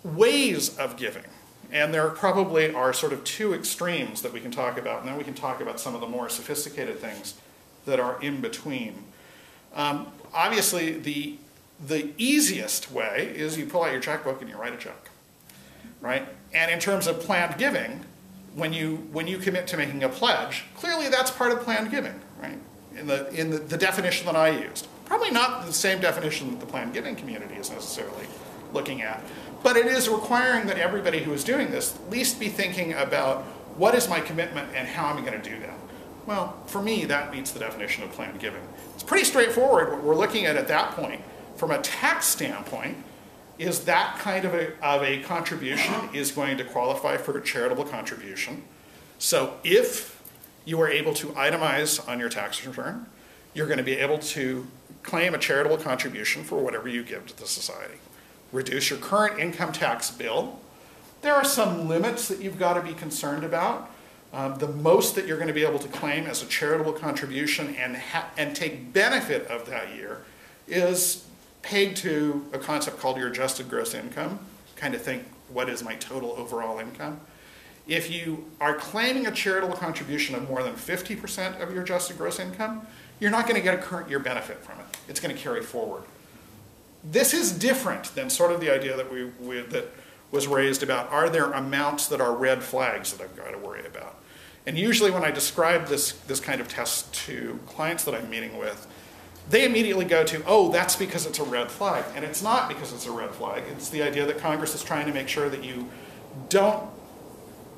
ways of giving. And there probably are sort of two extremes that we can talk about, and then we can talk about some of the more sophisticated things that are in between. Obviously, the easiest way is you pull out your checkbook and you write a check, right? And in terms of planned giving, when you commit to making a pledge, clearly that's part of planned giving, right? In the definition that I used. Probably not the same definition that the planned giving community is necessarily looking at. But it is requiring that everybody who is doing this at least be thinking about what is my commitment and how am I going to do that? Well, for me, that meets the definition of planned giving. It's pretty straightforward. What we're looking at that point, from a tax standpoint, is that kind of a contribution is going to qualify for a charitable contribution. So if you are able to itemize on your tax return, you're going to be able to claim a charitable contribution for whatever you give to the society. Reduce your current income tax bill. There are some limits that you've got to be concerned about. The most that you're going to be able to claim as a charitable contribution and take benefit of that year is pegged to a concept called your adjusted gross income. Kind of think, what is my total overall income? If you are claiming a charitable contribution of more than 50% of your adjusted gross income, you're not going to get a current year benefit from it. It's going to carry forward. This is different than sort of the idea that that was raised about, are there amounts that are red flags that I've got to worry about? And usually when I describe this kind of test to clients that I'm meeting with, they immediately go to, oh, that's because it's a red flag. And it's not because it's a red flag. It's the idea that Congress is trying to make sure that you don't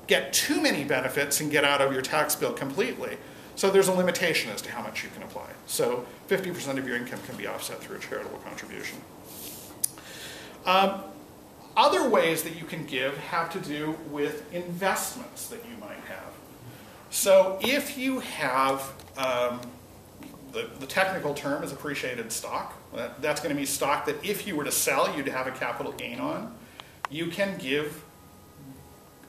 get too many benefits and get out of your tax bill completely. So there's a limitation as to how much you can apply. So 50% of your income can be offset through a charitable contribution. Other ways that you can give have to do with investments that you might have. So if you have, the technical term is appreciated stock. That's going to be stock that if you were to sell, you'd have a capital gain on. You can give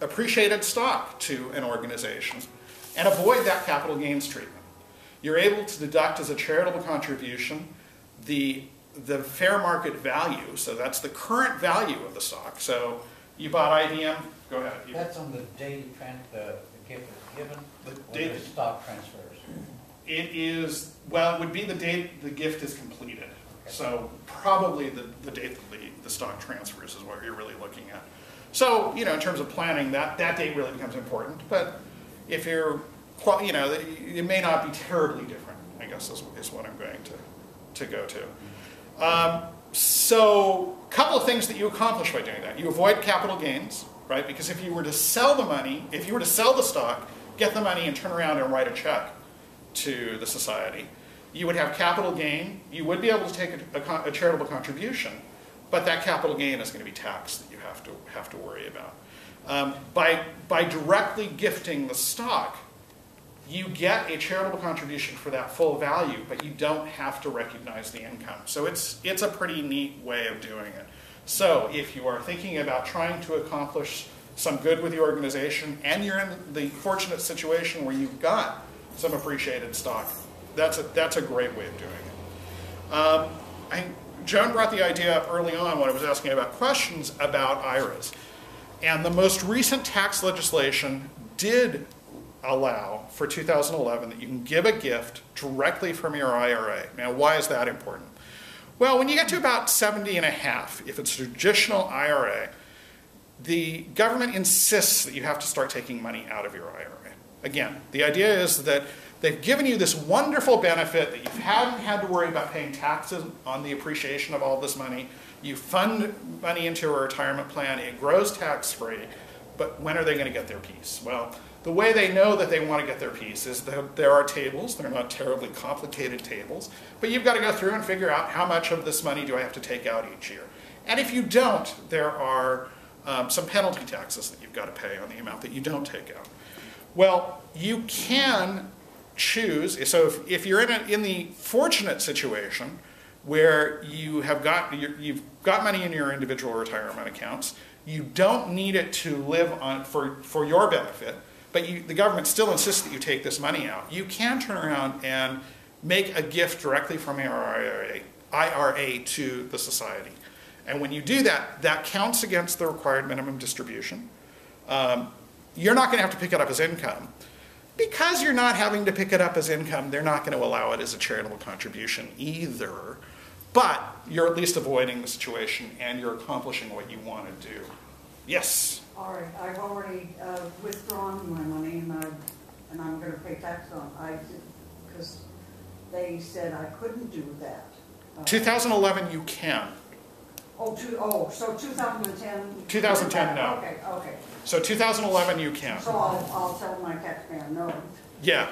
appreciated stock to an organization and avoid that capital gains treatment. You're able to deduct as a charitable contribution the fair market value, so that's the current value of the stock. So you bought IBM, go ahead. That's on the day the gift is given, the stock transfers? It is, well, it would be the date the gift is completed. Okay. So probably the date that the stock transfers is what you're really looking at. So, in terms of planning, that date really becomes important. But if you're, it may not be terribly different, I guess is what I'm going to go to. So a couple of things that you accomplish by doing that. You avoid capital gains, right? Because if you were to sell the money, if you were to sell the stock, get the money and turn around and write a check to the society, you would have capital gain. You would be able to take a charitable contribution, but that capital gain is going to be taxed that you have to worry about. By directly gifting the stock, you get a charitable contribution for that full value, but you don't have to recognize the income. So it's a pretty neat way of doing it. So if you are thinking about trying to accomplish some good with the organization and you're in the fortunate situation where you've got some appreciated stock, that's a great way of doing it. Joan brought the idea up early on when I was asking about questions about IRAs. And the most recent tax legislation did allow for 2011 that you can give a gift directly from your IRA. Now, why is that important? Well, when you get to about 70 and a half, if it's a traditional IRA, the government insists that you have to start taking money out of your IRA. Again, the idea is that they've given you this wonderful benefit that you haven't had to worry about paying taxes on the appreciation of all this money. You fund money into a retirement plan, it grows tax-free, but when are they going to get their piece? Well, the way they know that they want to get their piece is that there are tables. They're not terribly complicated tables, but you've got to go through and figure out how much of this money do I have to take out each year. And if you don't, there are some penalty taxes that you've got to pay on the amount that you don't take out. Well, you can choose, so if you're in the fortunate situation where you've got money in your individual retirement accounts, you don't need it to live on for your benefit, but the government still insists that you take this money out. You can turn around and make a gift directly from your IRA to the society. And when you do that, that counts against the required minimum distribution. You're not going to have to pick it up as income. Because you're not having to pick it up as income, they're not going to allow it as a charitable contribution either. But you're at least avoiding the situation and you're accomplishing what you want to do. Yes? All right, I've already withdrawn my money and I'm going to pay tax on it. Because they said I couldn't do that. 2011 you can. So 2010? 2010, no. Okay. So 2011 you can. So I'll tell my tax man no. Yeah.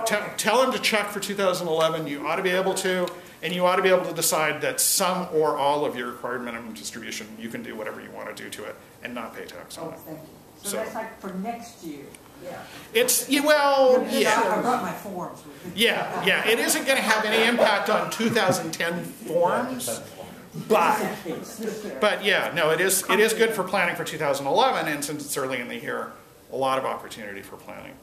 Okay. Tell him to check for 2011. You ought to be able to, and you ought to be able to decide that some or all of your required minimum distribution, you can do whatever you want to do to it and not pay tax on it. Thank you. So that's like for next year? Yeah. I brought my forms with me. Yeah. It isn't going to have any impact on 2010 forms, but yeah, no, it is good for planning for 2011, and since it's early in the year, a lot of opportunity for planning.